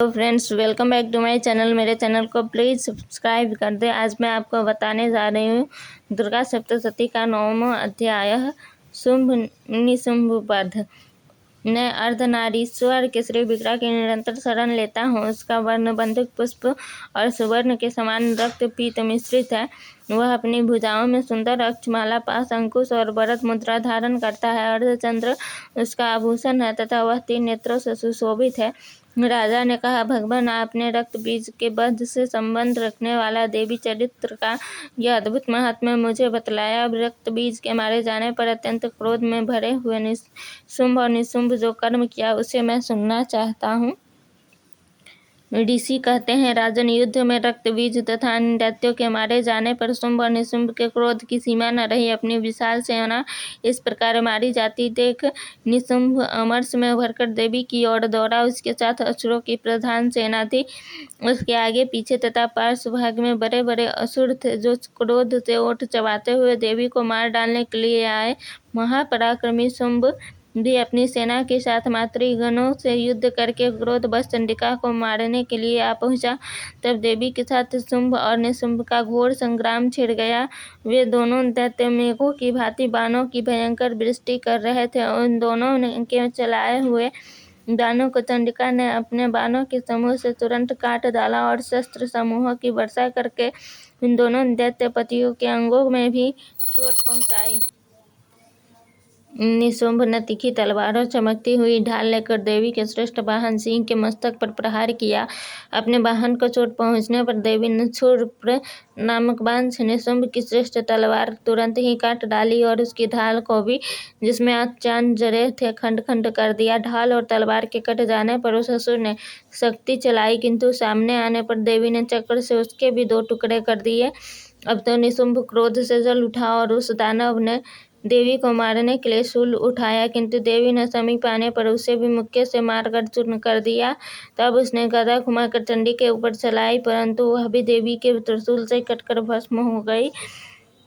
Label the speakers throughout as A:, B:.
A: तो friends, welcome back to my channel. मेरे channel को प्लीज़ सब्सक्राइब कर दें। आज मैं आपको बताने जा रही हूँ दुर्गा सप्तशती का 9वां अध्याय शुंभ निशुंभ वध। मैं अर्धनारीश्वर के श्री विग्रह की निरंतर शरण लेता हूँ। उसका वर्ण बंधुक पुष्प और सुवर्ण के समान रक्त पीत मिश्रित है। वह अपनी भुजाओं में सुंदर अक्षमाला, पाश, अंकुश और भरत मुद्रा धारण करता है। अर्धचंद्र उसका आभूषण है तथा वह 3 नेत्रों से सुशोभित है। राजा ने कहा, भगवान, आपने रक्त बीज के वध से संबंध रखने वाला देवी चरित्र का यह अद्भुत महात्म्य मुझे बतलाया। अब रक्त बीज के मारे जाने पर अत्यंत क्रोध में भरे हुए शुंभ और निशुंभ जो कर्म किया उसे मैं सुनना चाहता हूँ। ऋषि कहते हैं, राजन, युद्ध में रक्त बीज तथा अन्य दैत्यों के मारे जाने पर शुंभ और निशुंभ के क्रोध की सीमा न रही। अपनी विशाल सेना इस प्रकार मारी जाती देख निशुंभ अमरस में भरकर देवी की ओर दौड़ा। उसके साथ असुरों की प्रधान सेना थी। उसके आगे पीछे तथा पार्श्व भाग में बड़े बड़े असुर थे जो क्रोध से ओठ चबाते हुए देवी को मार डालने के लिए आए। महापराक्रमी शुंभ भी अपनी सेना के साथ मातृगणों से युद्ध करके क्रोधवश चंडिका को मारने के लिए आ पहुंचा। तब देवी के साथ शुंभ और निशुंभ का घोर संग्राम छिड़ गया। वे दोनों दैत्य मेघों की भांति बाणों की भयंकर वृष्टि कर रहे थे। उन दोनों के चलाए हुए बाणों को चंडिका ने अपने बाणों के समूह से तुरंत काट डाला और शस्त्र समूहों की वर्षा करके इन दोनों दैत्यपतियों के अंगों में भी चोट पहुंचाई। निशुंभ ने तीखी तलवार और चमकती हुई ढाल लेकर देवी के श्रेष्ठ वाहन सिंह के मस्तक पर प्रहार किया। अपने वाहन को चोट पहुंचने पर देवी ने क्षुरप्र नामक बाण से निशुंभ की श्रेष्ठ तलवार तुरंत ही काट डाली और उसकी ढाल को भी, जिसमें 8 चांद जड़े थे, खंड खंड कर दिया। ढाल और तलवार के कट जाने पर उस असुर ने शक्ति चलाई, किंतु सामने आने पर देवी ने चक्र से उसके भी 2 टुकड़े कर दिए। अब तो निशुंभ क्रोध से जल उठा और उस दानव ने देवी को मारने के लिए शूल उठाया, किंतु देवी ने समीप आने पर उसे भी मुक्के से मारकर चूर्ण कर दिया। तब उसने गदा घुमाकर चंडी के ऊपर चलाई, परंतु वह भी देवी के त्रिशूल से कटकर भस्म हो गई।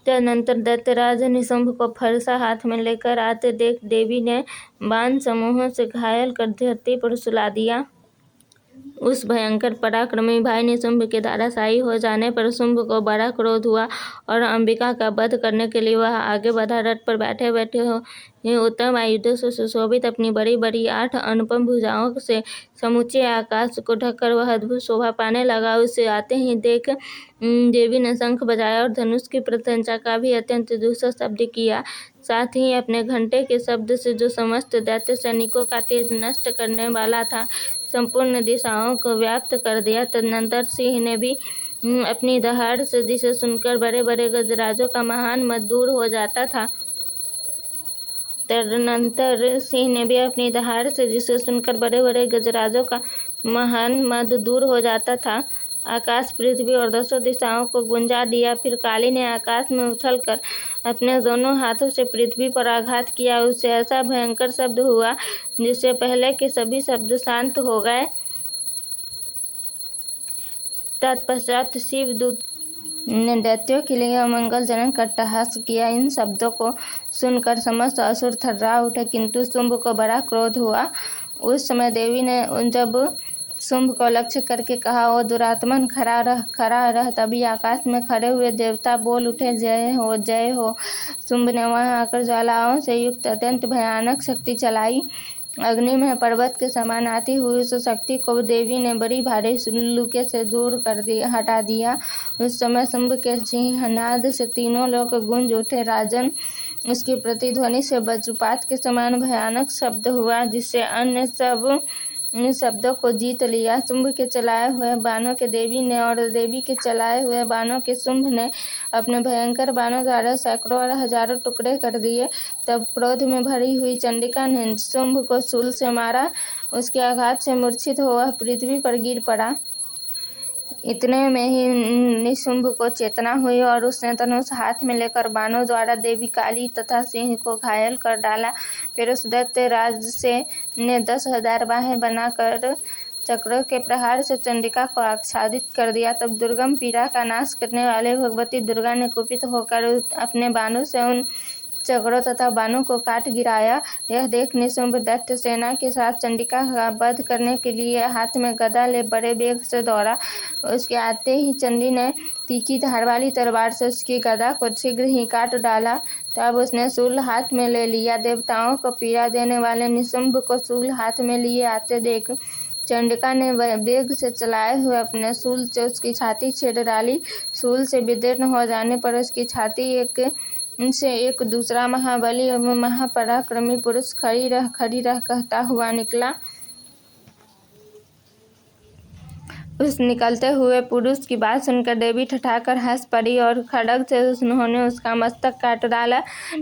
A: तदनंतर दैत्यराज निशुंभ को फरसा हाथ में लेकर आते देख देवी ने बाण समूहों से घायल कर धरती पर सुला दिया। उस भयंकर पराक्रमी भाई निशुंभ के धराशायी हो जाने पर शुंभ को बड़ा क्रोध हुआ और अंबिका का वध करने के लिए वह आगे बढ़ा। रथ पर बैठे बैठे हो उत्तम आयुधों से सुशोभित अपनी बड़ी बड़ी 8 अनुपम भुजाओं से समूचे आकाश को ढककर वह अद्भुत शोभा पाने लगा। उसे आते ही देख देवी ने शंख बजाया और धनुष की प्रशंसा का भी अत्यंत दूसरा शब्द किया। साथ ही अपने घंटे के शब्द से जो समस्त दैत्य सैनिकों का तेज नष्ट करने वाला था, संपूर्ण दिशाओं को व्याप्त कर दिया। तदनंतर सिंह ने भी अपनी दहाड़ से, जिसे सुनकर बड़े बड़े गजराजों का महान मद दूर हो जाता था, तदनंतर सिंह ने भी अपनी दहाड़ से, जिसे सुनकर बड़े बड़े गजराजों का महान मद दूर हो जाता था, आकाश, पृथ्वी और 10 दिशाओं को गुंजा दिया। फिर काली ने आकाश में उछलकर अपने दोनों हाथों से पृथ्वी पर आघात किया। उससे ऐसा भयंकर शब्द हुआ जिससे पहले के सभी शब्द शांत हो गए। तत्पश्चात शिवदूत ने दैत्यों के लिए अमंगलजनक अट्टहास किया। इन शब्दों को सुनकर समस्त असुर थर्रा उठे, किंतु शुंभ को बड़ा क्रोध हुआ। उस समय देवी ने जब शुंभ को लक्ष्य करके कहा, ओ दुरात्मन, खड़ा रह। तभी आकाश में खड़े हुए देवता बोल उठे, जय हो, जय हो। शुंभ ने वहां आकर ज्वालाओं से युक्त अत्यंत भयानक शक्ति चलाई। अग्नि में पर्वत के समान आती हुई उस शक्ति को देवी ने बड़ी भारी लूके से दूर कर दिया, हटा दिया। उस समय शुंभ के सिंहनाद से तीनों लोग गूंज उठे। राजन, उसकी प्रतिध्वनि से वज्रपात के समान भयानक शब्द हुआ, जिससे अन्य सब इन शब्दों को जीत लिया। शुंभ के चलाए हुए बाणों के देवी ने और देवी के चलाए हुए बाणों के शुंभ ने अपने भयंकर बाणों द्वारा सैकड़ों और हजारों टुकड़े कर दिए। तब क्रोध में भरी हुई चंडिका ने शुंभ को शूल से मारा। उसके आघात से मूर्छित हो वह पृथ्वी पर गिर पड़ा। इतने में ही निशुंभ को चेतना हुई और उसने धनुष हाथ में लेकर बाणों द्वारा देवी काली तथा सिंह को घायल कर डाला। फिर उस दैत्य राज से ने 10,000 बाहें बनाकर चक्रों के प्रहार से चंडिका को आच्छादित कर दिया। तब दुर्गम पीड़ा का नाश करने वाले भगवती दुर्गा ने कुपित होकर अपने बाणों से उन चक्रों तथा बाणों को काट गिराया। यह देख निशुंभ दैत्य सेना के साथ चंडिका का वध करने के लिए हाथ में गदा ले बड़े वेग से दौड़ा। उसके आते ही चंडी ने तीखी धार वाली तलवार से उसकी गदा को शीघ्र ही काट डाला। तब उसने शूल हाथ में ले लिया। देवताओं को पीड़ा देने वाले निशुंभ को शूल हाथ में लिए आते देख चंडिका ने वेग से चलाए हुए अपने शूल से उसकी छाती छेद डाली। शूल से विदीर्ण हो जाने पर उसकी छाती एक दूसरा महाबली एवं महापराक्रमी पुरुष खड़ी रह कहता हुआ निकला। उस निकलते हुए पुरुष की बात सुनकर देवी ठठाकर हंस पड़ी और खड्ग से उन्होंने उसका मस्तक काट डाला।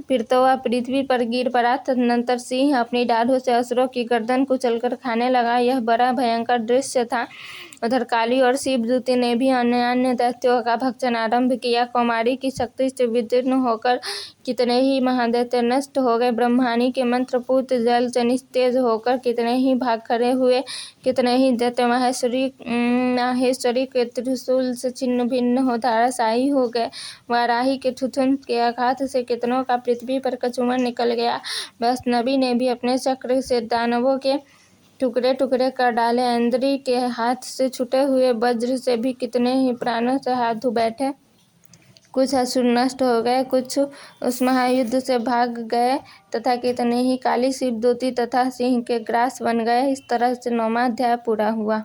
A: फिर तो वह पृथ्वी पर गिर पड़ा। तदनंतर सिंह अपनी डाढ़ों से असुरों की गर्दन कुचलकर खाने लगा। यह बड़ा भयंकर दृश्य था। उधर काली और शिवदूती ने भी अन्य दैत्यों का भक्षण आरंभ किया। कौमारी की शक्ति से विदीर्ण होकर कितने ही महादैत्य नष्ट हो गए। ब्रह्माणी के मंत्रपूत जल से निस्तेज होकर कितने ही भाग खड़े हुए। कितने ही दैत्य माहेश्वरी के त्रिशूल से छिन्न भिन्न हो धराशायी हो गए। वाराही के ठुठुन के आघात से कितनों का पृथ्वी पर कचूमर निकल गया। वैष्णवी ने भी अपने चक्र से दानवों के टुकड़े टुकड़े कर डाले। इंद्री के हाथ से छूटे हुए वज्र से भी कितने ही प्राणों से हाथ धो बैठे। कुछ असुर नष्ट हो गए, कुछ उस महायुद्ध से भाग गए तथा कितने ही काली शिवदूती तथा सिंह के ग्रास बन गए। इस तरह से 9वां अध्याय पूरा हुआ।